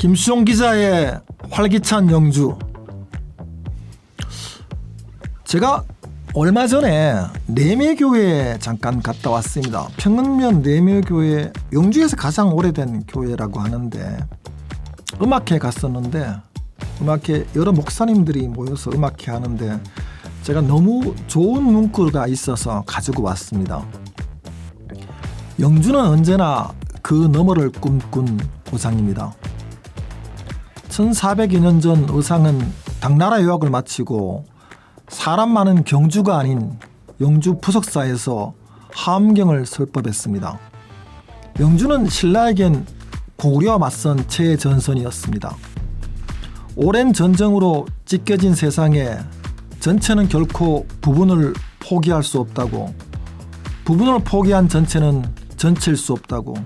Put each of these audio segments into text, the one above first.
김수용 기자의 활기찬 영주. 제가 얼마 전에 내매교회에 잠깐 갔다 왔습니다. 평흥면 내매교회, 영주에서 가장 오래된 교회라고 하는데 음악회 갔었는데, 음악회 여러 목사님들이 모여서 음악회 하는데 제가 너무 좋은 문구가 있어서 가지고 왔습니다. 영주는 언제나 그 너머를 꿈꾼 우상입니다. 1400여 년 전 의상은 당나라 유학을 마치고 사람 많은 경주가 아닌 영주 부석사에서 함경을 설법했습니다. 영주는 신라에겐 고구려와 맞선 최전선이었습니다. 오랜 전쟁으로 찢겨진 세상에 전체는 결코 부분을 포기할 수 없다고, 부분을 포기한 전체는 전체일 수 없다고,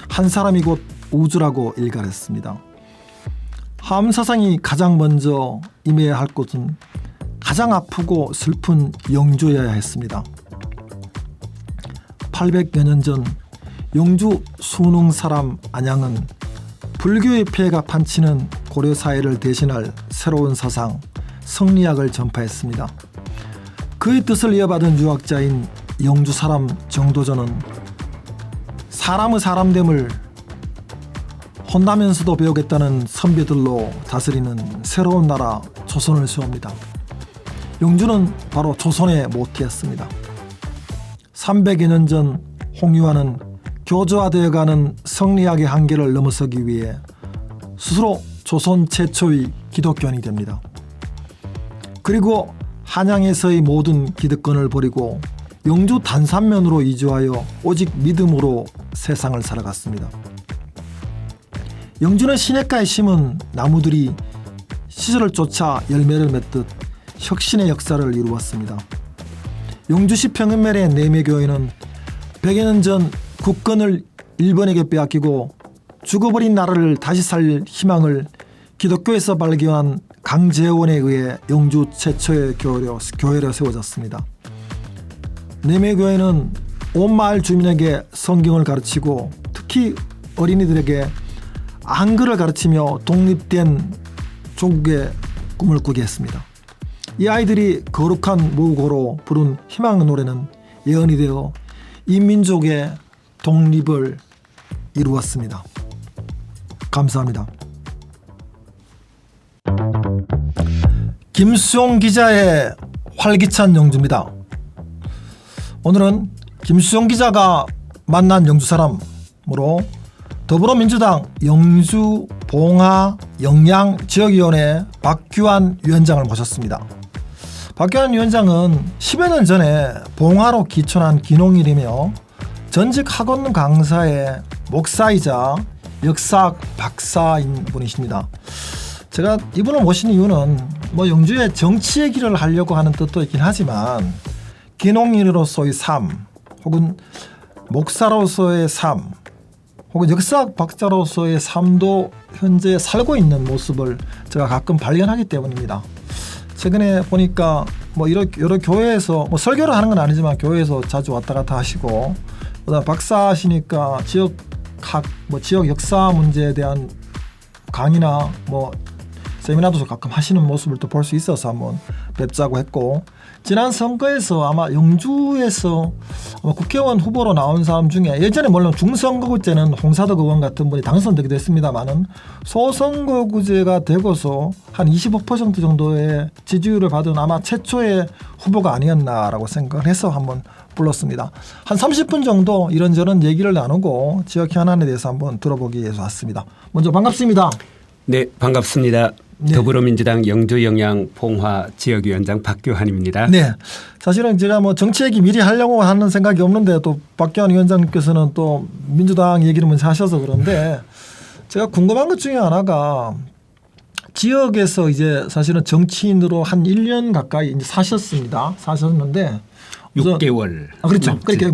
한 사람이 곧 우주라고 일갈했습니다. 함사상이 가장 먼저 임해야 할 곳은 가장 아프고 슬픈 영주여야 했습니다. 800여 년 전 영주 순흥 사람 안양은 불교의 폐해가 판치는 고려 사회를 대신할 새로운 사상 성리학을 전파했습니다. 그의 뜻을 이어받은 유학자인 영주 사람 정도전은 사람의 사람됨을 혼나면서도 배우겠다는 선비들로 다스리는 새로운 나라 조선을 세웁니다. 영주는 바로 조선의 모티였습니다. 300여 년 전 홍유아는 교조화되어가는 성리학의 한계를 넘어서기 위해 스스로 조선 최초의 기독교인이 됩니다. 그리고 한양에서의 모든 기득권을 버리고 영주 단산면으로 이주하여 오직 믿음으로 세상을 살아갔습니다. 영주는 시냇가에 심은 나무들이 시절을 쫓아 열매를 맺듯 혁신의 역사를 이루었습니다. 영주시 평흥면의 내매교회는 100여 년 전 국권을 일본에게 빼앗기고 죽어버린 나라를 다시 살 희망을 기독교에서 발견한 강재원에 의해 영주 최초의 교회로 세워졌습니다. 내매교회는 온 마을 주민에게 성경을 가르치고 특히 어린이들에게 한글을 가르치며 독립된 조국의 꿈을 꾸게 했습니다. 이 아이들이 거룩한 무고로 부른 희망의 노래는 예언이 되어 이 민족의 독립을 이루었습니다. 감사합니다. 김수용 기자의 활기찬 영주입니다. 오늘은 김수용 기자가 만난 영주 사람으로 더불어민주당 영주 봉화 영양 지역위원회 박규환 위원장을 모셨습니다. 박규환 위원장은 10여 년 전에 봉화로 기촌한 기농일이며 전직 학원 강사의 목사이자 역사학 박사인 분이십니다. 제가 이분을 모신 이유는 영주의 정치 얘기를 하려고 하는 뜻도 있긴 하지만 기농일로서의 삶, 혹은 목사로서의 삶, 혹은 역사학 박사로서의 삶도 현재 살고 있는 모습을 제가 가끔 발견하기 때문입니다. 최근에 보니까 여러 교회에서 설교를 하는 건 아니지만 교회에서 자주 왔다 갔다 하시고, 그다음 박사하시니까 지역학, 지역 역사 문제에 대한 강의나 세미나도 가끔 하시는 모습을 또 볼 수 있어서 한번 뵙자고 했고, 지난 선거에서 아마 영주에서 국회의원 후보로 나온 사람 중에 예전에 물론 중선거구 때는 홍사덕 의원 같은 분이 당선되기도 했습니다만은 소선거구제가 되고서 한 25% 정도의 지지율을 받은 아마 최초의 후보가 아니었나라고 생각을 해서 한번 불렀습니다. 한 30분 정도 이런저런 얘기를 나누고 지역 현안에 대해서 한번 들어보기 위해서 왔습니다. 먼저 반갑습니다. 네, 반갑습니다. 네. 더불어민주당 영주영양 봉화 지역위원장 박규환입니다. 네, 사실은 제가 정치 얘기 미리 하려고 하는 생각이 없는데 또 박규환 위원장님께서는 또 민주당 얘기를 먼저 하셔서 그런데 제가 궁금한 것 중에 하나가 지역에서 이제 사실은 정치인으로 한 1년 가까이 이제 사셨는데 6개월. 그렇죠. 그렇게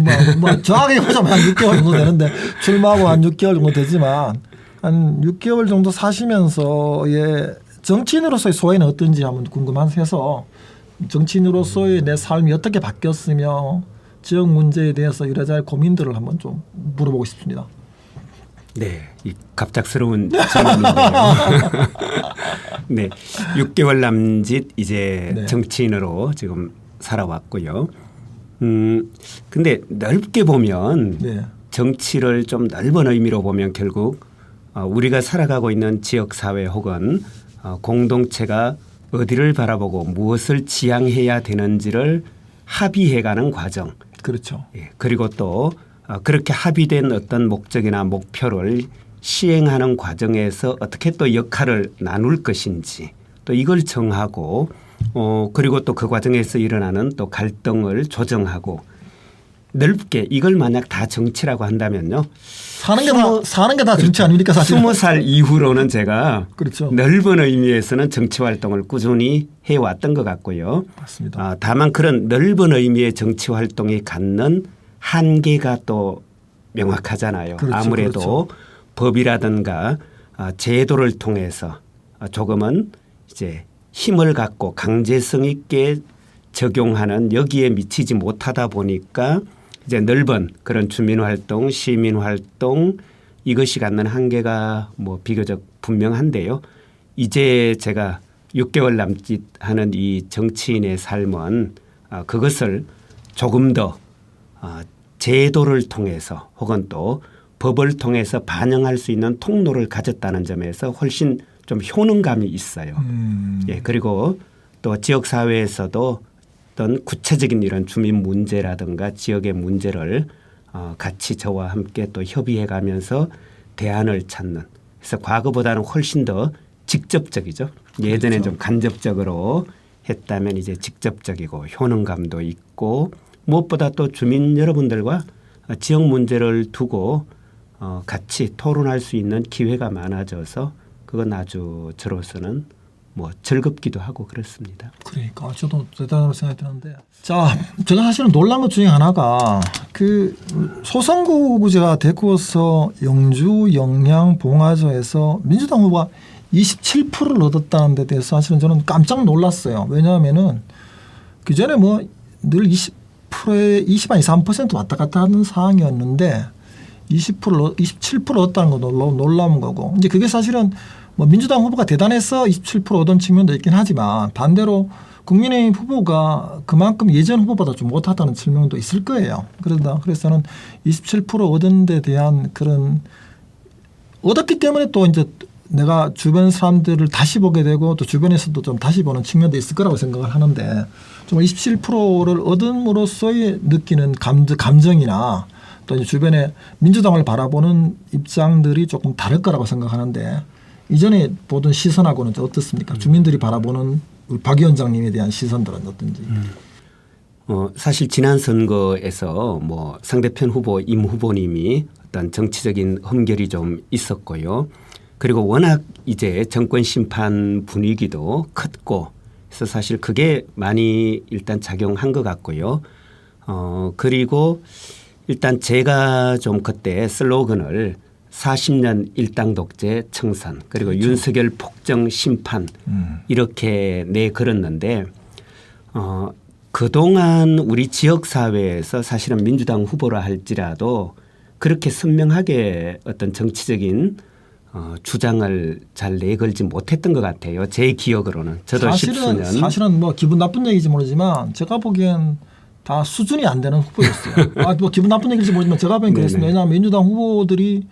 정확하게 보자면 한 6개월 정도 되는데 출마하고 한 6개월 정도 되지만 한 6개월 정도 사시면서의 정치인으로서의 소회는 어떤지 한번 궁금해서 정치인으로서의 내 삶이 어떻게 바뀌었으며 지역 문제에 대해서 이래저래 고민들을 한번 좀 물어보고 싶습니다. 네, 이 갑작스러운 질문인데요. 네, 6개월 남짓 이제 네. 정치인으로 지금 살아왔고요. 근데 넓게 보면 네. 정치를 좀 넓은 의미로 보면 결국 우리가 살아가고 있는 지역 사회 혹은 공동체가 어디를 바라보고 무엇을 지향해야 되는지를 합의해가는 과정. 그렇죠. 예, 그리고 또 그렇게 합의된 어떤 목적이나 목표를 시행하는 과정에서 어떻게 또 역할을 나눌 것인지 또 이걸 정하고 그리고 또 그 과정에서 일어나는 또 갈등을 조정하고 넓게 이걸 만약 다 정치라고 한다면요. 사는 게 다 정치 아닙니까 사실. 20살 이후로는 제가 그렇죠. 넓은 의미에서는 정치 활동을 꾸준히 해왔던 것 같고요. 맞습니다. 다만 그런 넓은 의미의 정치 활동이 갖는 한계가 또 명확하잖아요. 그렇죠, 아무래도 그렇죠. 법이라든가 제도를 통해서 조금은 이제 힘을 갖고 강제성 있게 적용하는 여기에 미치지 못하다 보니까 이제 넓은 그런 주민활동, 시민활동 이것이 갖는 한계가 뭐 비교적 분명한데요. 이제 제가 6개월 남짓 하는 이 정치인의 삶은 그것을 조금 더 제도를 통해서 혹은 또 법을 통해서 반영할 수 있는 통로를 가졌다는 점에서 훨씬 좀 효능감이 있어요. 예, 그리고 또 지역 사회에서도 어떤 구체적인 이런 주민 문제라든가 지역의 문제를 같이 저와 함께 또 협의해 가면서 대안을 찾는. 그래서 과거보다는 훨씬 더 직접적이죠. 예전엔 그렇죠. 좀 간접적으로 했다면 이제 직접적이고 효능감도 있고 무엇보다 또 주민 여러분들과 지역 문제를 두고 같이 토론할 수 있는 기회가 많아져서 그건 아주 저로서는 뭐 즐겁기도 하고 그렇습니다. 그러니까 저도 대단하다고 생각이 드는데, 자, 제가 사실은 놀란 것 중에 하나가 그 소선구제가 되고서 영주, 영양, 봉화조에서 민주당 후보가 27%를 얻었다는 데 대해서 사실은 저는 깜짝 놀랐어요. 왜냐하면은 그 전에 뭐 늘 20%에 20, 23% 왔다 갔다 하는 상황이었는데 27% 얻었다는 거 놀라운 거고, 이제 그게 사실은 뭐 민주당 후보가 대단해서 27% 얻은 측면도 있긴 하지만 반대로 국민의힘 후보가 그만큼 예전 후보보다 좀 못하다는 측면도 있을 거예요. 그래서 저는 27% 얻은 데 대한 그런 얻었기 때문에 또 이제 내가 주변 사람들을 다시 보게 되고 또 주변에서도 좀 다시 보는 측면도 있을 거라고 생각을 하는데, 정말 27%를 얻음으로써의 느끼는 감정이나 또 이제 주변에 민주당을 바라보는 입장들이 조금 다를 거라고 생각하는데, 이전에 보던 시선하고는 어떻습니까? 주민들이 바라보는 우리 박 위원장님에 대한 시선들은 어떤지. 사실 지난 선거에서 뭐 상대편 후보 임 후보님이 어떤 정치적인 흠결이 좀 있었고요. 그리고 워낙 이제 정권 심판 분위기도 컸고 그래서 사실 그게 많이 일단 작용한 것 같고요. 그리고 일단 제가 좀 그때 슬로건을 40년 일당 독재 청산 그리고 그렇죠. 윤석열 폭정 심판 이렇게 내걸었는데 그동안 우리 지역 사회에서 사실은 민주당 후보라 할지라도 그렇게 선명하게 어떤 정치적인 주장을 잘 내걸지 못했던 것 같아요. 제 기억으로는. 저도 사실은 뭐 기분 나쁜 얘기인지 모르지만 제가 보기엔 다 수준이 안 되는 후보였어요. 뭐 기분 나쁜 얘기인지 모르지만 제가 보기엔 그랬습니다. 왜냐하면 민주당 후보들이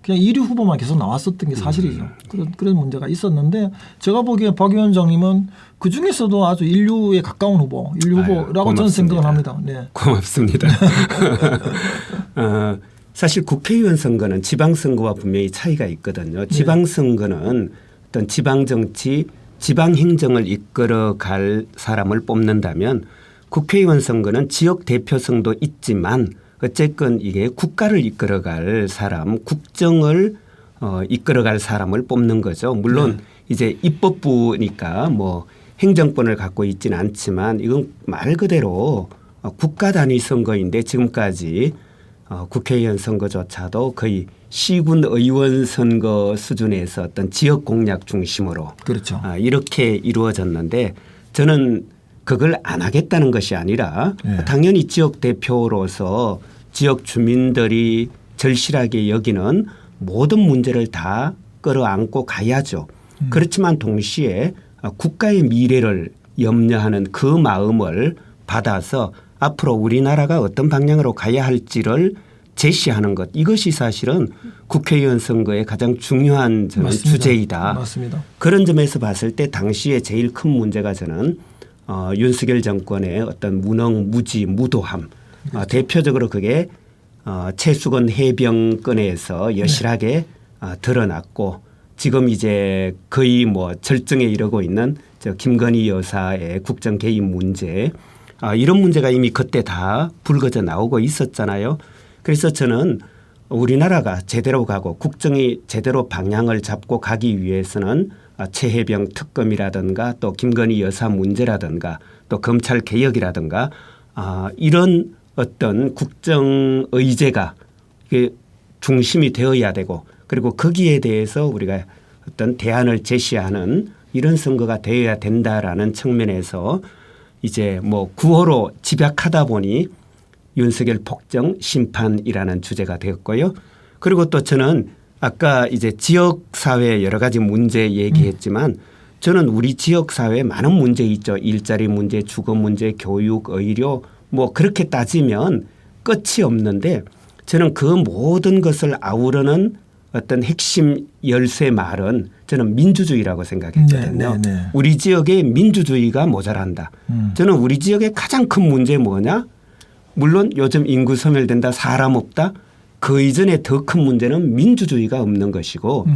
그냥 1위 후보만 계속 나왔었던 게 사실이죠. 그런 문제가 있었는데 제가 보기에 박 위원장님은 그중에서도 아주 인류에 가까운 후보, 인류 후보라고 저는 생각을 합니다. 네. 고맙습니다. 사실 국회의원 선거는 지방선거와 분명히 차이가 있거든요. 지방선거는 어떤 지방정치, 지방행정을 이끌어갈 사람을 뽑는다면 국회의원 선거는 지역 대표성도 있지만 어쨌건 이게 국가를 이끌어갈 사람, 국정을 이끌어갈 사람을 뽑는 거죠. 물론 이제 입법부니까 뭐 행정권을 갖고 있지는 않지만 이건 말 그대로 국가 단위 선거인데 지금까지 국회의원 선거조차도 거의 시군 의원 선거 수준에서 어떤 지역 공약 중심으로 그렇죠. 이렇게 이루어졌는데 저는 그걸 안 하겠다는 것이 아니라 당연히 지역 대표로서 지역 주민들이 절실하게 여기는 모든 문제를 다 끌어안고 가야죠. 그렇지만 동시에 국가의 미래를 염려하는 그 마음을 받아서 앞으로 우리나라가 어떤 방향으로 가야 할지를 제시하는 것, 이것이 사실은 국회의원 선거의 가장 중요한 저는 맞습니다. 주제이다. 맞습니다. 그런 점에서 봤을 때 당시에 제일 큰 문제가 저는 윤석열 정권의 어떤 무능무지 무도함. 대표적으로 그게 최수건 해병권에서 여실하게 드러났고 지금 이제 거의 뭐 절정에 이르고 있는 저 김건희 여사의 국정 개입 문제, 이런 문제가 이미 그때 다 불거져 나오고 있었잖아요. 그래서 저는 우리나라가 제대로 가고 국정이 제대로 방향을 잡고 가기 위해서는 최해병 특검이라든가 또 김건희 여사 문제라든가 또 검찰 개혁이라든가 이런 어떤 국정 의제가 이게 중심이 되어야 되고 그리고 거기에 대해서 우리가 어떤 대안을 제시하는 이런 선거가 되어야 된다라는 측면에서 이제 뭐 구호로 집약하다 보니 윤석열 폭정 심판이라는 주제가 되었고요. 그리고 또 저는 아까 이제 지역사회 여러 가지 문제 얘기했지만 저는 우리 지역사회에 많은 문제 있죠. 일자리 문제, 주거 문제, 교육, 의료 뭐 그렇게 따지면 끝이 없는데 저는 그 모든 것을 아우르는 어떤 핵심 열쇠 말은 저는 민주주의라고 생각했거든요. 우리 지역에 민주주의가 모자란다. 저는 우리 지역의 가장 큰 문제 뭐냐? 물론 요즘 인구 소멸된다, 사람 없다. 그 이전에 더 큰 문제는 민주주의가 없는 것이고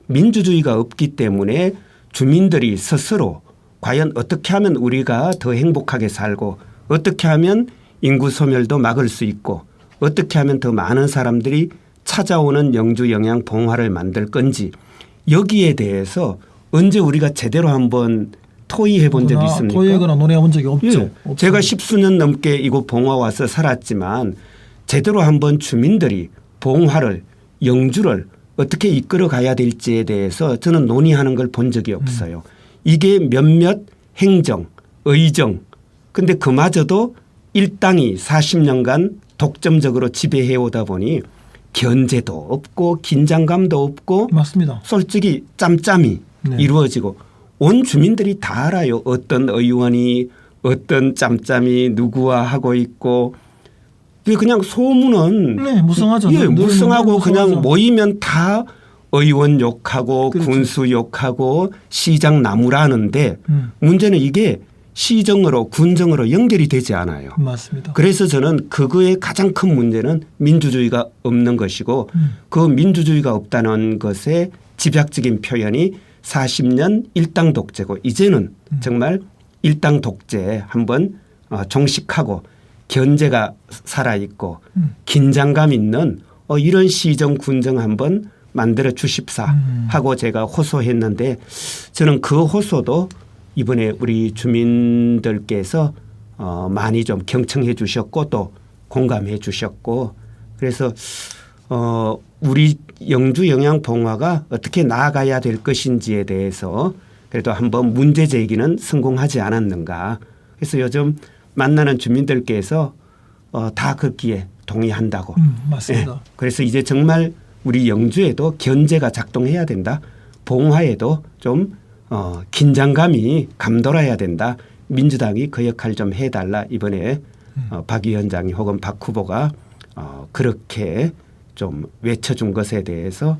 민주주의가 없기 때문에 주민들이 스스로 과연 어떻게 하면 우리가 더 행복하게 살고 어떻게 하면 인구 소멸도 막을 수 있고 어떻게 하면 더 많은 사람들이 찾아오는 영주 영양 봉화를 만들 건지 여기에 대해서 언제 우리가 제대로 한번 토의해 본 적이 있습니까? 토의하거나 논의해 본 적이 없죠. 예. 제가 10수년 넘게 이곳 봉화 와서 살았지만 제대로 한번 주민들이 봉화를 영주를 어떻게 이끌어 가야 될지에 대해서 저는 논의하는 걸 본 적이 없어요. 이게 몇몇 행정, 의정 근데 그마저도 일당이 40년간 독점적으로 지배해 오다 보니 견제도 없고 긴장감도 없고 맞습니다. 솔직히 짬짬이 이루어지고 온 주민들이 다 알아요. 어떤 의원이 어떤 짬짬이 누구와 하고 있고 그냥 소문은 무성하죠. 예, 무성하고 그냥 무성하죠. 모이면 다 의원 욕하고 그렇죠. 군수 욕하고 시장 나무라는데 문제는 이게 시정으로 군정으로 연결이 되지 않아요. 맞습니다. 그래서 저는 그거의 가장 큰 문제는 민주주의가 없는 것이고 그 민주주의가 없다는 것의 집약적인 표현이 40년 일당 독재고 이제는 정말 일당 독재 한번 종식하고 견제가 살아있고 긴장감 있는 이런 시정 군정 한번 만들어 주십사 하고 제가 호소했는데 저는 그 호소도 이번에 우리 주민들께서 많이 좀 경청해 주셨고 또 공감해 주셨고 그래서 우리 영주 영양 봉화가 어떻게 나아가야 될 것인지에 대해서 그래도 한번 문제 제기는 성공하지 않았는가. 그래서 요즘 만나는 주민들께서 다 걷기에 동의한다고. 맞습니다. 네. 그래서 이제 정말 우리 영주에도 견제가 작동해야 된다. 봉화에도 좀 긴장감이 감돌아야 된다. 민주당이 그 역할 좀 해달라. 이번에 박 위원장이 혹은 박 후보가 그렇게 좀 외쳐준 것에 대해서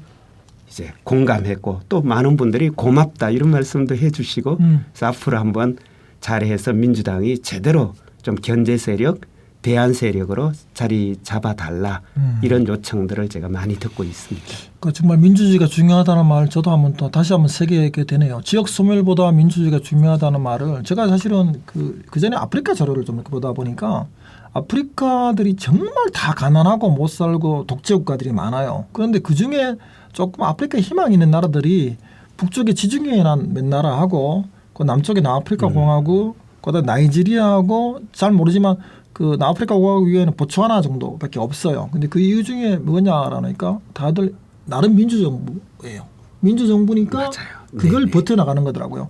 이제 공감했고 또 많은 분들이 고맙다 이런 말씀도 해 주시고 그래서 앞으로 한번 잘해서 민주당이 제대로 좀 견제 세력 대안 세력으로 자리 잡아달라 이런 요청들을 제가 많이 듣고 있습니다. 그 정말 민주주의가 중요하다는 말 저도 한번 또 다시 한번 새기게 되네요. 지역 소멸보다 민주주의가 중요하다는 말을 제가 사실은 그 전에 아프리카 자료를 좀 보다 보니까 아프리카들이 정말 다 가난하고 못 살고 독재 국가들이 많아요. 그런데 그 중에 조금 아프리카 희망 있는 나라들이 북쪽에 지중해난 몇 나라하고 그 남쪽에 남아프리카 공화국, 그다음 나이지리아하고 잘 모르지만 그 남아프리카 공화국 위에는 보츠와나 정도밖에 없어요. 근데 그 이유 중에 뭐냐라니까 다들 나름 민주정부예요. 민주정부니까 맞아요. 그걸 네네. 버텨나가는 거더라고요.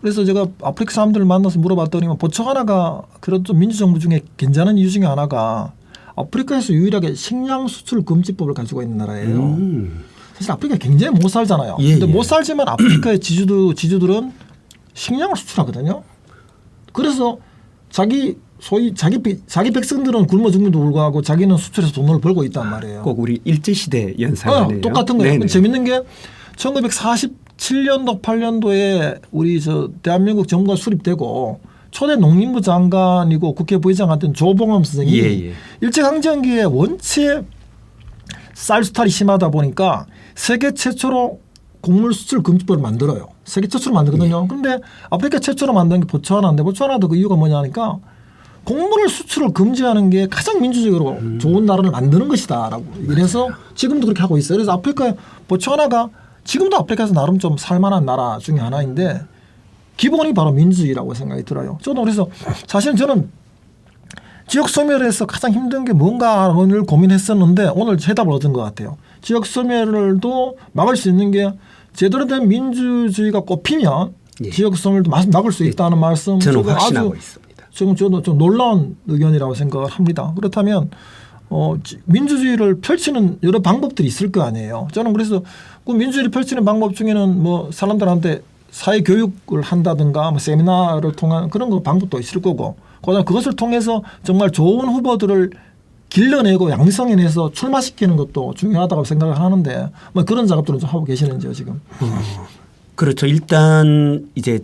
그래서 제가 아프리카 사람들을 만나서 물어봤더니 보츠와나가 그런 좀 민주정부 중에 괜찮은 이유 중에 하나가 아프리카에서 유일하게 식량 수출 금지법을 가지고 있는 나라예요. 사실 아프리카 굉장히 못 살잖아요. 예, 근데 예. 못 살지만 아프리카의 지주들은 식량을 수출하거든요. 그래서 소위 자기 백성들은 굶어 죽는데도 불구하고 자기는 수출해서 돈을 벌고 있단 말이에요. 꼭 우리 일제시대 연상이네요. 똑같은 거예요. 네네. 재밌는 게 1947년도 8년도에 우리 대한민국 정부가 수립되고 초대 농림부 장관이고 국회 부의장한테는 조봉암 선생이 예. 일제강점기에 원체 쌀 수탈이 심하다 보니까 세계 최초로 곡물 수출 금지법을 만들어요. 세계 최초로 만들거든요. 그런데 아프리카 최초로 만든 게 보츠와나인데 보츠와나도 그 이유가 뭐냐니까 곡물 수출을 금지하는 게 가장 민주적으로 좋은 나라를 만드는 것이다라고 이래서 지금도 그렇게 하고 있어요. 그래서 아프리카 보츠와나가 지금도 아프리카에서 나름 좀 살만한 나라 중에 하나인데 기본이 바로 민주주의라고 생각이 들어요. 저도 그래서 사실 저는 지역 소멸에서 가장 힘든 게 뭔가를 고민했었는데 오늘 해답을 얻은 것 같아요. 지역 소멸도 막을 수 있는 게 제대로 된 민주주의가 꼽히면 예. 지역 소멸도 막을 수 있다는 말씀 저는 확신하고 있습니다. 지금 저도 좀 놀라운 의견이라고 생각을 합니다. 그렇다면 민주주의를 펼치는 여러 방법들이 있을 거 아니에요. 저는 그래서 그 민주주의를 펼치는 방법 중에는 뭐 사람들한테 사회 교육을 한다든가 뭐 세미나를 통한 그런 거 방법도 있을 거고 그다음에 그것을 통해서 정말 좋은 후보들을 길러내고 양성해내서 출마시키는 것도 중요하다고 생각을 하는데 뭐 그런 작업들은 좀 하고 계시는지요 지금? 그렇죠. 일단 이제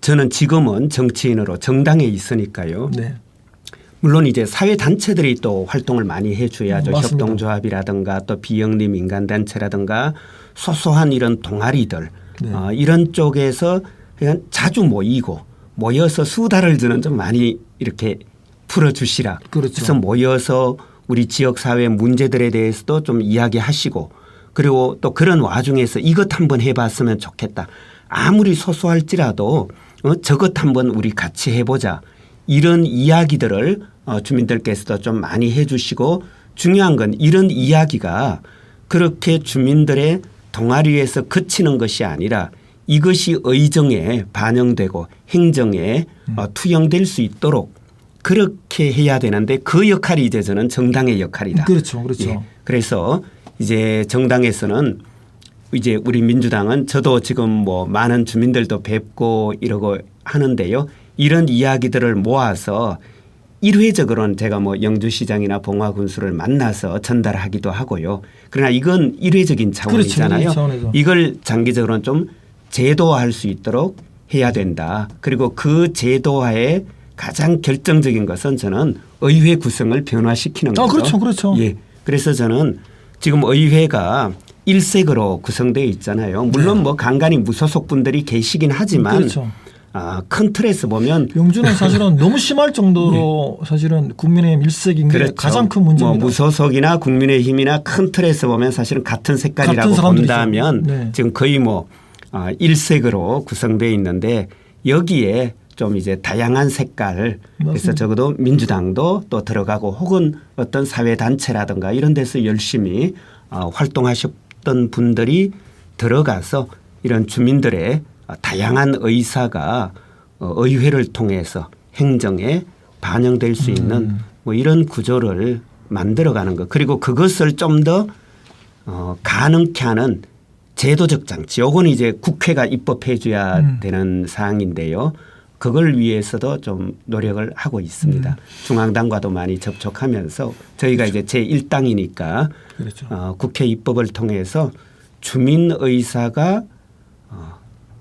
저는 지금은 정치인으로 정당에 있으니까요. 네. 물론 이제 사회 단체들이 또 활동을 많이 해줘야죠. 맞습니다. 협동조합이라든가 또 비영리 민간단체라든가 소소한 이런 동아리들 네. 이런 쪽에서 그냥 자주 모여서 수다를 저는 좀 많이 이렇게 풀어주시라. 그렇죠. 그래서 모여서 우리 지역 사회 문제들에 대해서도 좀 이야기하시고 그리고 또 그런 와중에서 이것 한번 해봤으면 좋겠다. 아무리 소소할지라도 저것 한번 우리 같이 해보자. 이런 이야기들을 주민들께서도 좀 많이 해 주시고 중요한 건 이런 이야기가 그렇게 주민들의 동아리에서 그치는 것이 아니라 이것이 의정에 반영되고 행정에 투영될 수 있도록 그렇게 해야 되는데 그 역할이 이제 저는 정당의 역할이다. 그렇죠. 그렇죠. 예. 그래서 이제 정당에서는 이제 우리 민주당은 저도 지금 뭐 많은 주민들도 뵙고 이러고 하는데요. 이런 이야기들을 모아서 일회적으로는 제가 뭐 영주시장이나 봉화군수를 만나서 전달하기도 하고요. 그러나 이건 일회적인 차원이잖아요. 그렇죠. 이걸 장기적으로는 좀 제도화할 수 있도록 해야 된다. 그리고 그 제도화의 가장 결정적인 것은 저는 의회 구성을 변화시키는 거죠. 그렇죠. 그렇죠. 예. 그래서 저는 지금 의회가 일색으로 구성되어 있잖아요. 물론 네. 뭐 간간히 무소속 분들이 계시긴 하지만 그렇죠. 큰 틀에서 보면 영주는 사실은 너무 심할 정도로 사실은 국민의힘 일색인 게 그렇죠. 가장 큰 문제입니다. 뭐 무소속이나 국민의힘이나 큰 틀에서 보면 사실은 같은 색깔이라고 같은 사람들이죠. 본다면 네. 지금 거의 뭐 일색으로 구성되어 있는데 여기에 좀 이제 다양한 색깔 그래서 맞습니다. 적어도 민주당도 또 들어가고 혹은 어떤 사회단체라든가 이런 데서 열심히 활동하셨던 분들이 들어가서 이런 주민들의 다양한 의사가 의회를 통해서 행정에 반영될 수 있는 뭐 이런 구조를 만들어가는 것 그리고 그것을 좀 더 가능케 하는 제도적 장치 요건 이제 국회가 입법해 줘야 되는 사항인데요. 그걸 위해서도 좀 노력을 하고 있습니다. 중앙당과도 많이 접촉하면서 저희가 이제 제1당이니까 그렇죠. 국회 입법을 통해서 주민 의사가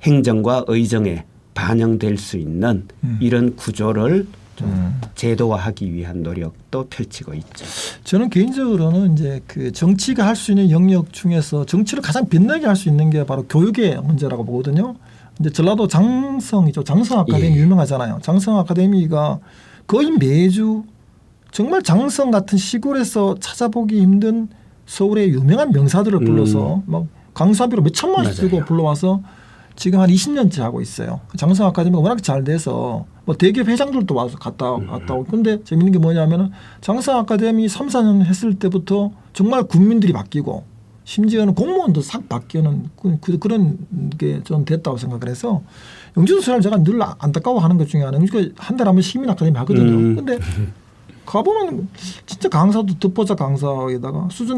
행정과 의정에 반영될 수 있는 이런 구조를 좀 제도화하기 위한 노력도 펼치고 있죠. 저는 개인적으로는 이제 그 정치가 할 수 있는 영역 중에서 정치를 가장 빛나게 할 수 있는 게 바로 교육의 문제라고 보거든요. 이제 전라도 장성이죠. 장성 아카데미 예. 유명하잖아요. 장성 아카데미가 거의 매주 정말 장성 같은 시골에서 찾아보기 힘든 서울의 유명한 명사들을 불러서 막 강사비로 몇 천만 원씩 쓰고 맞아요. 불러와서 지금 한 20년째 하고 있어요. 장성 아카데미가 워낙 잘 돼서 뭐 대기업 회장들도 와서 갔다 오고. 근데 재밌는 게 뭐냐면은 장성 아카데미 3, 4년 했을 때부터 정말 국민들이 바뀌고 심지어는 공무원도 싹 바뀌는 그런 게 좀 됐다고 생각을 해서 영주도 사람 제가 늘 안타까워하는 것 중에 하나는 영주가 한 달에 한 번 시민 아카데미 하거든요. 근데 가보면 진짜 강사도 듣보자 강사에다가 수준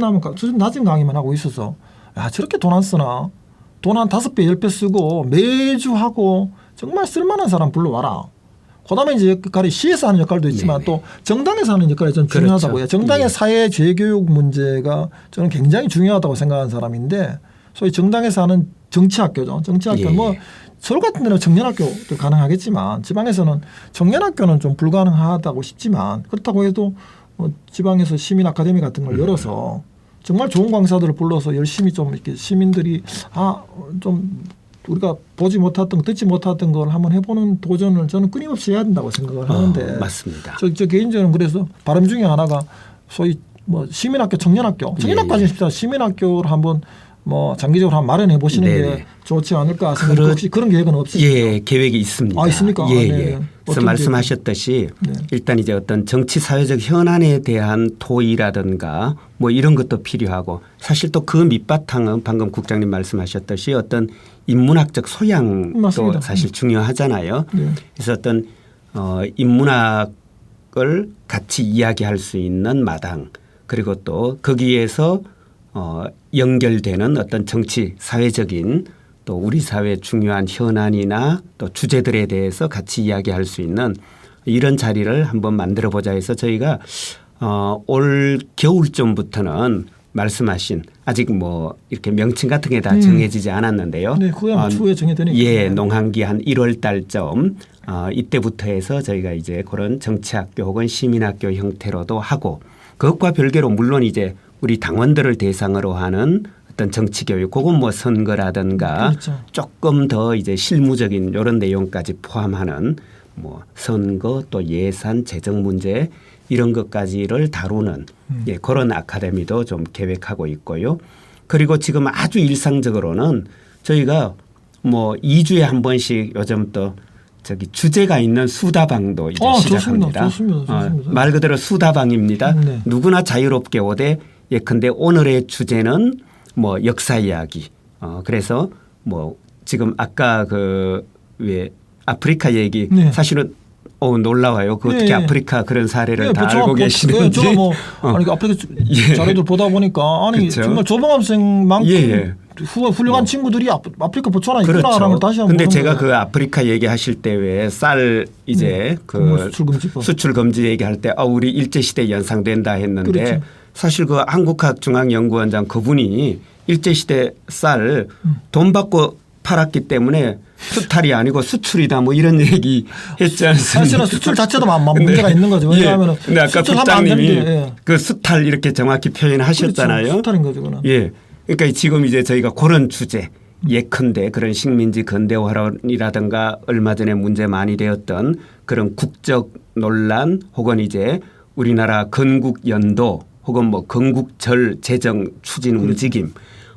낮은 강의만 하고 있어서 야 저렇게 돈 안 쓰나? 돈 한 5배 10배 쓰고 매주 하고 정말 쓸만한 사람 불러와라. 그다음에 이제 역할이 시에서 하는 역할도 있지만 네네. 또 정당에서 하는 역할이 좀 그렇죠. 중요하다고요. 정당의 예. 사회 재교육 문제가 저는 굉장히 중요하다고 생각하는 사람인데 소위 정당에서 하는 정치학교죠. 정치학교 예. 뭐 서울 같은 데는 청년학교도 가능하겠지만 지방에서는 청년학교는 좀 불가능하다고 싶지만 그렇다고 해도 지방에서 시민 아카데미 같은 걸 열어서 정말 좋은 강사들을 불러서 열심히 좀 이렇게 시민들이 좀 우리가 보지 못했던 듣지 못했던 걸 한번 해보는 도전을 저는 끊임없이 해야 된다고 생각을 하는데 맞습니다. 저 개인적으로 그래서 바람 중에 하나가 소위 뭐 시민학교 청년학교까지는 쉽다. 시민학교를 한번 뭐 장기적으로 한번 마련해 보시는 네네. 게 좋지 않을까 생각합니다. 혹시 그런 계획은 없으시죠? 예, 계획이 있습니다. 아, 있습니까? 예, 네. 예. 그래서 어떤 말씀하셨듯이 네. 일단 이제 어떤 정치 사회적 현안에 대한 토의라든가 뭐 이런 것도 필요하고 사실 또 그 밑바탕은 방금 국장님 말씀하셨듯이 어떤 인문학적 소양도 맞습니다. 사실 중요하잖아요. 네. 그래서 어떤 인문학을 같이 이야기할 수 있는 마당 그리고 또 거기에서 연결되는 어떤 정치 사회적인 또 우리 사회 중요한 현안이나 또 주제들에 대해서 같이 이야기할 수 있는 이런 자리를 한번 만들어 보자 해서 저희가 올 겨울쯤부터는 말씀하신 아직 뭐 이렇게 명칭 같은 게 다 정해지지 않았는데요. 네, 그거야 추후에 정해되니까. 예, 농한기 한 1월 달쯤 이때부터 해서 저희가 이제 그런 정치학교 혹은 시민학교 형태로도 하고 그것과 별개로 물론 이제 우리 당원들을 대상으로 하는 어떤 정치교육, 그건 뭐 선거라든가 그렇죠. 조금 더 이제 실무적인 이런 내용까지 포함하는 뭐 선거 또 예산, 재정 문제 이런 것까지를 다루는 예, 그런 아카데미도 좀 계획하고 있고요. 그리고 지금 아주 일상적으로는 저희가 뭐 2주에 한 번씩 요즘 또 저기 주제가 있는 수다방도 이제 시작합니다. 좋습니다. 말 그대로 수다방입니다. 네. 누구나 자유롭게 오되 예컨대 오늘의 주제는 뭐 역사 이야기. 그래서 뭐 지금 아까 그 왜 아프리카 얘기 네. 사실은 놀라워요. 그 어떻게 예. 아프리카 그런 사례를 다 그렇죠. 알고 계시는지. 제가 뭐 아니 아프리카 예. 자료들 보다 보니까 아니 그렇죠. 정말 조봉암생만큼 예. 훌륭한 친구들이 아프리카 보츠와나 있구나라는 그렇죠. 걸 다시 한번. 근데 보는 제가 거예요. 그 아프리카 얘기하실 때 왜 쌀 이제 곡물 그 수출금지법. 수출 금지 얘기할 때 우리 일제 시대 연상된다 했는데 그렇죠. 사실 그 한국학중앙연구원장 그분이 일제 시대 쌀 돈 받고 팔았기 때문에 수탈이 아니고 수출이다 뭐 이런 얘기 했지 않습니까? 사실은 수출 자체도 문제가 있는 거죠. 왜냐하면 예. 근데 아까 수출하면 안 국장님이 되는데, 예. 그 수탈 이렇게 정확히 표현하셨잖아요. 그렇죠. 수탈인 거죠, 그거는. 예. 그러니까 지금 이제 저희가 그런 주제 예컨대 그런 식민지 근대화론이라든가 얼마 전에 문제 많이 되었던 그런 국적 논란 혹은 이제 우리나라 건국 연도 혹은 뭐 건국절 재정 추진 움직임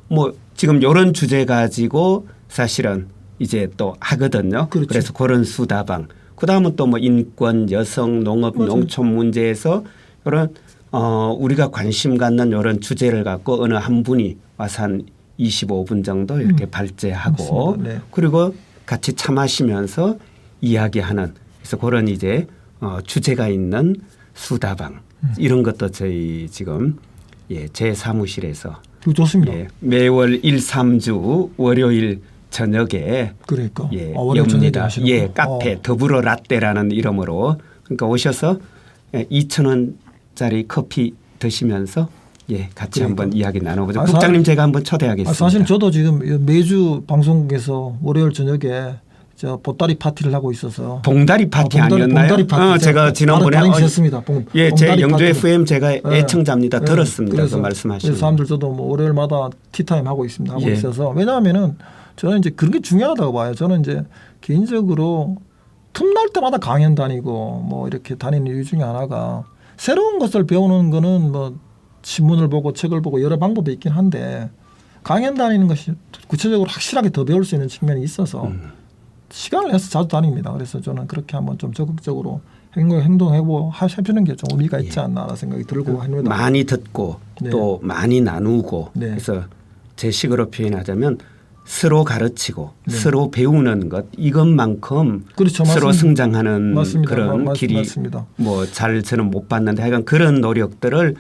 뭐 지금 이런 주제 가지고 사실은 이제 또 하거든요. 그렇죠. 그래서 그런 수다방. 그다음은 또 뭐 인권, 여성, 농업, 맞아요. 농촌 문제에서 이런 우리가 관심 갖는 이런 주제를 갖고 어느 한 분이 와서 한 25분 정도 이렇게 발제하고 맞습니다. 네. 그리고 같이 차 마시면서 이야기하는 그래서 그런 이제 주제가 있는 수다방 이런 것도 저희 지금 제 사무실에서 그거 좋습니다. 매월 1, 3주 월요일 저녁에 그러니까. 엽니다. 저녁에 하시는 거. 카페 더불어 라떼라는 이름으로 그러니까 오셔서 2,000원짜리 커피 드시면서 같이 그러니까. 한번 이야기 나눠보죠. 아, 국장님 제가 한번 초대하겠습니다. 사실 저도 지금 매주 방송국에서 월요일 저녁에 저 보따리 파티를 하고 있어서 봉다리 파티 아니었나요? 봉다리 파티. 제가 지난번에 다른 지었습니다. 제 영주 FM 제가 애청자입니다. 네. 들었습니다. 그 그래서 말씀하시는. 사람들 저도 뭐 월요일마다 티타임 하고 있습니다. 하고 예. 있어서 왜냐하면은 저는 이제 그런 게 중요하다고 봐요. 저는 이제 개인적으로 틈날 때마다 강연 다니고 뭐 이렇게 다니는 이유 중에 하나가 새로운 것을 배우는 거는 뭐 신문을 보고 책을 보고 여러 방법이 있긴 한데 강연 다니는 것이 구체적으로 확실하게 더 배울 수 있는 측면이 있어서 시간을 내서 자주 다닙니다. 그래서 저는 그렇게 한번 좀 적극적으로 행동해보고 해주는 게 좀 의미가 있지 않나라는 생각이 들고 합니다. 많이 듣고 네. 또 많이 나누고 네. 그래서 제 식으로 표현하자면 서로 가르치고 네. 서로 배우는 것 이것만큼 그렇죠. 서로 맞습니다. 성장하는 맞습니다. 그런 길이 맞습니다. 뭐 잘 저는 못 봤는데 하여간 그런 노력들을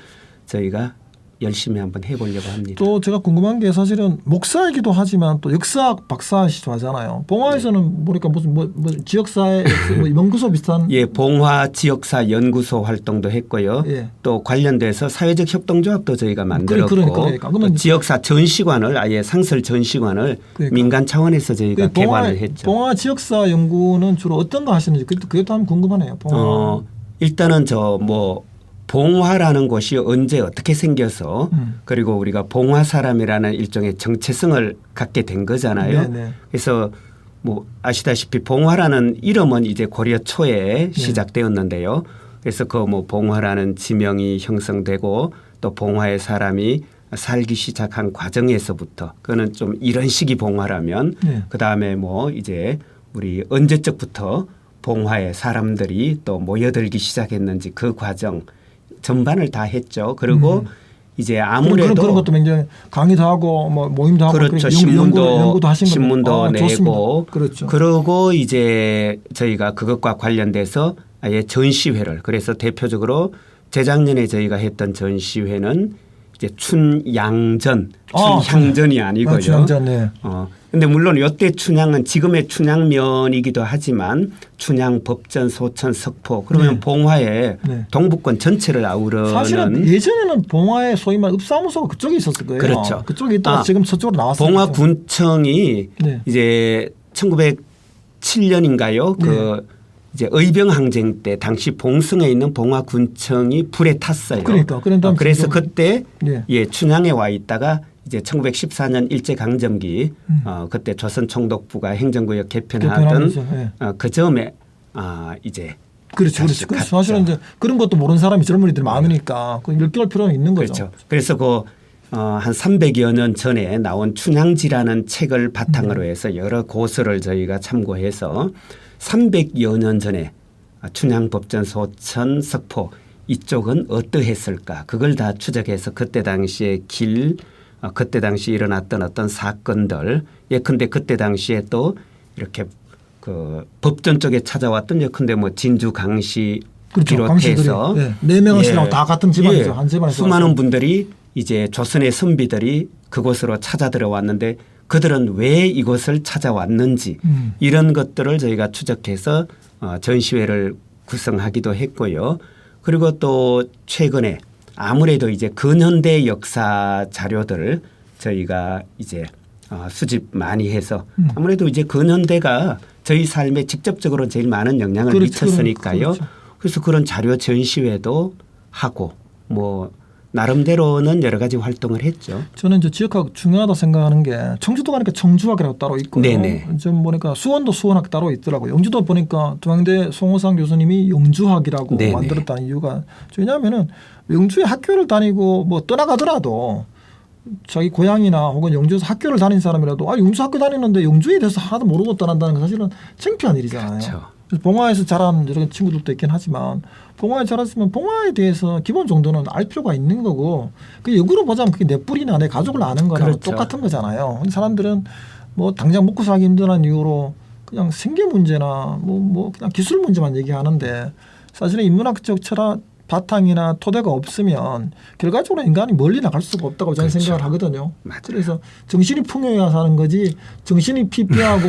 저희가 열심히 한번 해보려고 합니다. 또 제가 궁금한 게 사실은 목사이기도 하지만 또 역사학 박사시기도 하잖아요. 봉화에서는 보니까 무슨 뭐 지역사회 뭐 연구소 비슷한 예, 봉화 지역사 연구소 활동도 했고요. 예. 또 관련돼서 사회적 협동조합도 저희가 만들었고 그러니까. 또 지역사 전시관을 아예 상설 전시관을 그러니까. 민간 차원에서 저희가 개관을 했죠. 봉화 지역사 연구는 주로 어떤 거 하시는지 그것도 한번 궁금하네요. 봉화. 일단은 봉화라는 곳이 언제 어떻게 생겨서 그리고 우리가 봉화 사람이라는 일종의 정체성을 갖게 된 거잖아요. 네네. 그래서 뭐 아시다시피 봉화라는 이름은 이제 고려 초에 시작되었는데요. 그래서 그 뭐 봉화라는 지명이 형성되고 또 봉화의 사람이 살기 시작한 과정에서부터 그거는 좀 이런 식이 봉화라면 그다음에 뭐 이제 우리 언제적부터 봉화의 사람들이 또 모여들기 시작했는지 그 과정 전반을 다 했죠. 그리고 이제 아무래도 그런 것도 굉장히 강의도 하고 뭐 모임도 하고 그렇죠. 연구도 하신 신문도 내고 좋습니다. 그렇죠. 그러고 이제 저희가 그것과 관련돼서 아예 전시회를 그래서 대표적으로 재작년에 저희가 했던 전시회는 이제 춘향전, 춘향전이 아니고요. 춘향전, 네. 근데 물론 이때 춘향은 지금의 춘향면이기도 하지만 춘향, 법전, 소천, 석포 그러면 봉화의 동북권 전체를 아우르는 사실은 예전에는 봉화의 소위 말 읍사무소가 그쪽에 있었을 거예요. 그렇죠. 그쪽에 있다가 지금 서쪽으로 나왔어요. 봉화군청이 이제 1907년인가요? 그 이제 의병항쟁 때 당시 봉성에 있는 봉화군청이 불에 탔어요. 그래서 그때 춘향에 와 있다가 이제 1914년 일제강점기 그때 조선총독부가 행정구역 개편하던 그 점에 이제 그렇죠. 사실은 이제 그런 것도 모르는 사람이 젊은이들 많으니까 그 읽을 필요는 있는 거죠. 그렇죠. 그래서 한 300여 년 전에 나온 춘향지라는 책을 바탕으로 해서 여러 고서를 저희가 참고해서 300여 년 전에 춘향, 법전, 소천, 석포 이쪽은 어떠했을까 그걸 다 추적해서 그때 당시의 그때 당시 일어났던 어떤 사건들 예컨대 그때 당시에 또 이렇게 그 법전 쪽에 찾아왔던 예컨대 뭐 진주 강씨 비롯해서 4명의 씨랑 다 같은 집안이죠. 한 집안에서 수많은 분들이 이제 조선의 선비들이 그곳으로 찾아 들어왔는데 그들은 왜 이곳을 찾아왔는지 이런 것들을 저희가 추적해서 전시회를 구성하기도 했고요. 그리고 또 최근에 아무래도 이제 근현대 역사 자료들을 저희가 이제 수집 많이 해서 아무래도 이제 근현대가 저희 삶에 직접적으로 제일 많은 영향을 미쳤으니까요. 그래서 그런 자료 전시회도 하고 뭐 나름대로는 여러 가지 활동을 했죠. 저는 이제 지역학 중요하다 생각하는 게 청주도 가니까 청주학이라고 따로 있고요. 좀 보니까 수원도 수원학 따로 있더라고요. 영주도 보니까 중앙대 송호상 교수님이 영주학이라고 만들었다는 이유가 왜냐하면은 영주에 학교를 다니고 뭐 떠나가더라도 자기 고향이나 혹은 영주에서 학교를 다닌 사람이라도 영주 학교 다니는데 영주에 대해서 하나도 모르고 떠난다는 건 사실은 창피한 일이잖아요. 그렇죠. 그래서 봉화에서 자란 이런 친구들도 있긴 하지만 봉화에 자랐으면 봉화에 대해서 기본 정도는 알 필요가 있는 거고 그 역으로 보자면 그게 내 뿌리나 내 가족을 아는 거랑 똑같은 거잖아요. 근데 사람들은 뭐 당장 먹고 살기 힘든 이유로 그냥 생계 문제나 뭐 그냥 기술 문제만 얘기하는데 사실은 인문학적 철학 바탕이나 토대가 없으면 결과적으로 인간이 멀리 나갈 수가 없다고 저는 생각을 하거든요. 그래서 정신이 풍요해야 사는 거지 정신이 피폐하고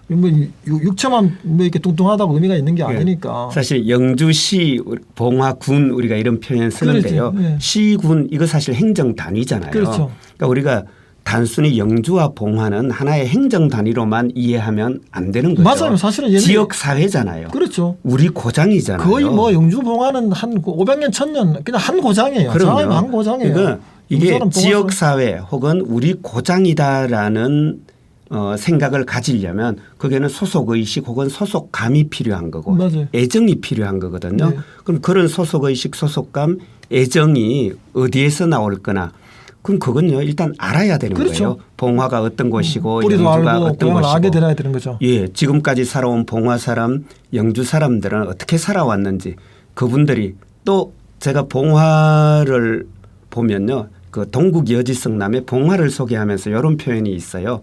뭐 육체만 뭐 이렇게 뚱뚱하다고 의미가 있는 게 아니니까. 사실 영주시 봉화군 우리가 이런 표현 쓰는데요. 시군 이거 사실 행정 단위잖아요. 그러니까 우리가 단순히 영주와 봉화는 하나의 행정 단위로만 이해하면 안 되는 거죠. 맞아요. 사실은 지역 사회잖아요. 그렇죠. 우리 고장이잖아요. 거의 뭐 영주 봉화는 한 500년 1000년 그냥 한 고장이에요. 그럼요. 한 고장이에요. 그러니까 이게 지역 사회 혹은 우리 고장이다라는 생각을 가지려면 거기에는 소속 의식 혹은 소속감이 필요한 거고 애정이 필요한 거거든요. 그럼 그런 소속 의식, 소속감, 애정이 어디에서 나올 거나 그럼 그건요 일단 알아야 되는 거예요. 봉화가 어떤 곳이고 영주가 어떤 곳이고. 알게 되어야 되는 거죠. 예, 지금까지 살아온 봉화 사람, 영주 사람들은 어떻게 살아왔는지 그분들이 또 제가 봉화를 보면요. 그 동국 여지성남의 봉화를 소개하면서 이런 표현이 있어요.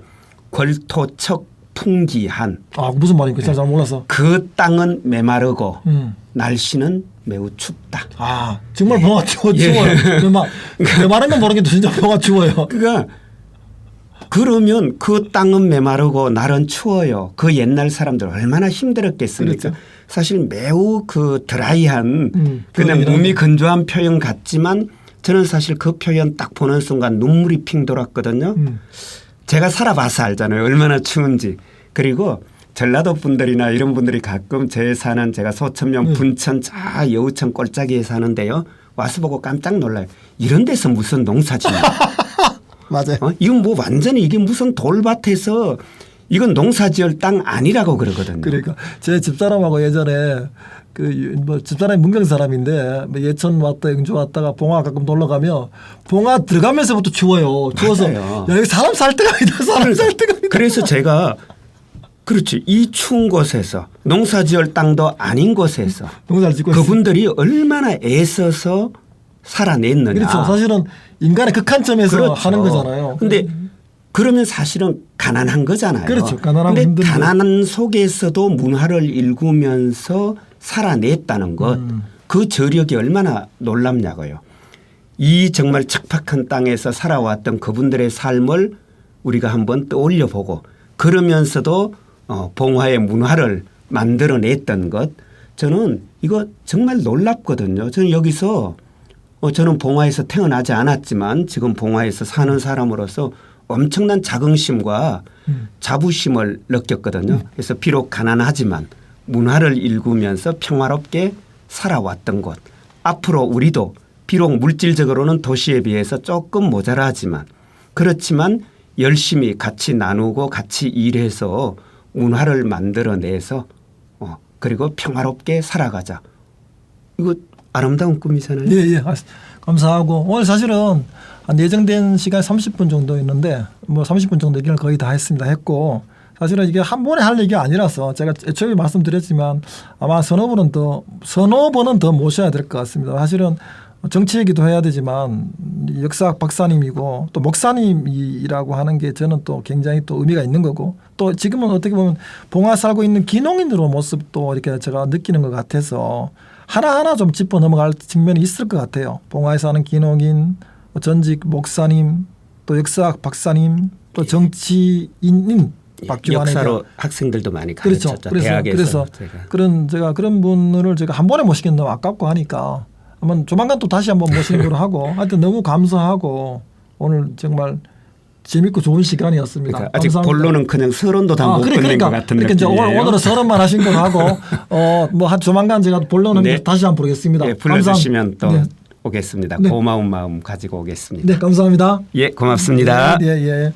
걸토척 풍기한. 무슨 말인가 잘 몰라서. 그 땅은 메마르고 날씨는 매우 춥다. 아 정말 봉화 추워요. 예. 막내 말하면 모르겠는데 진짜 봉화 추워요. 그러니까 그러면 그 땅은 메마르고 날은 추워요. 그 옛날 사람들 얼마나 힘들었겠습니까? 그렇죠. 사실 매우 그 드라이한 그냥 이런- 몸이 건조한 표현 같지만 저는 사실 그 표현 딱 보는 순간 눈물이 핑 돌았거든요. 제가 살아봐서 알잖아요. 얼마나 추운지. 그리고 전라도 분들이나 이런 분들이 가끔 제 사는 제가 소천명 분천 저 여우천 꼴짜기에 사는데요. 와서 보고 깜짝 놀라요. 이런 데서 무슨 농사 짓냐. 맞아요. 이건 뭐 완전히 이게 무슨 돌밭에서 이건 농사지을 땅 아니라고 그러거든요. 그러니까 제 집사람하고 예전에 그 뭐 집사람이 문경 사람인데 뭐 예천 왔다 영주 왔다가 봉화 가끔 놀러 가면 봉화 들어가면서부터 추워요. 추워서 맞아요. 야, 여기 사람 살 데가 있다. 사람 살 데가 있다. 그래서 제가 그렇지 이 추운 곳에서 농사지을 땅도 아닌 곳에서 농사를 짓고 있어요. 그분들이 얼마나 애써서 살아냈느냐. 그렇죠. 사실은 인간의 극한점에서 그렇죠. 하는 거잖아요. 근데 그러면 사실은 가난한 거잖아요. 그렇죠. 가난하고 근데 힘든데. 가난한 속에서도 문화를 일구면서 살아냈다는 것. 그 저력이 얼마나 놀랍냐고요. 이 정말 척박한 땅에서 살아왔던 그분들의 삶을 우리가 한번 떠올려 보고 그러면서도 봉화의 문화를 만들어냈던 것. 저는 이거 정말 놀랍거든요. 저는 여기서 저는 봉화에서 태어나지 않았지만 지금 봉화에서 사는 사람으로서 엄청난 자긍심과 자부심을 느꼈거든요. 그래서 비록 가난하지만 문화를 일구면서 평화롭게 살아왔던 곳. 앞으로 우리도 비록 물질적으로는 도시에 비해서 조금 모자라지만 그렇지만 열심히 같이 나누고 같이 일해서 문화를 만들어내서 그리고 평화롭게 살아가자. 이거 아름다운 꿈이잖아요. 예, 예. 감사하고 오늘 사실은 한 예정된 시간 30분 정도 있는데 뭐 30분 정도 얘기를 거의 다 했고 사실은 이게 한 번에 할 얘기가 아니라서 제가 애초에 말씀드렸지만 아마 서너 번은 더 모셔야 될 것 같습니다. 사실은 정치 얘기도 해야 되지만 역사학 박사님이고 또 목사님이라고 하는 게 저는 또 굉장히 또 의미가 있는 거고 또 지금은 어떻게 보면 봉화 살고 있는 기농인으로 모습도 이렇게 제가 느끼는 것 같아서 하나하나 좀 짚어 넘어갈 측면이 있을 것 같아요. 봉화에 사는 기농인, 전직 목사님, 또 역사학 박사님, 또 정치인인 박주환에게 역사로 학생들도 많이 그렇죠. 가르쳤죠. 그래서 대학에서 제가 그런 분을 제가 한 번에 모시기는 너무 아깝고 하니까 한번 조만간 또 다시 한번 모시는 걸로 하고 하여튼 너무 감사하고 오늘 정말 재밌고 좋은 시간이었습니다. 그러니까 아직 감사합니다. 본론은 그냥 서론도 다 못 끝낸 것 같은 그러니까 이제 느낌이에요. 오늘은 서론만 하신 걸로 하고 뭐 조만간 제가 본론은 네. 다시 한번 부르겠습니다. 네, 불러주시면 또 네. 오겠습니다. 네. 고마운 마음 가지고 오겠습니다. 네, 감사합니다. 예, 고맙습니다. 예, 예.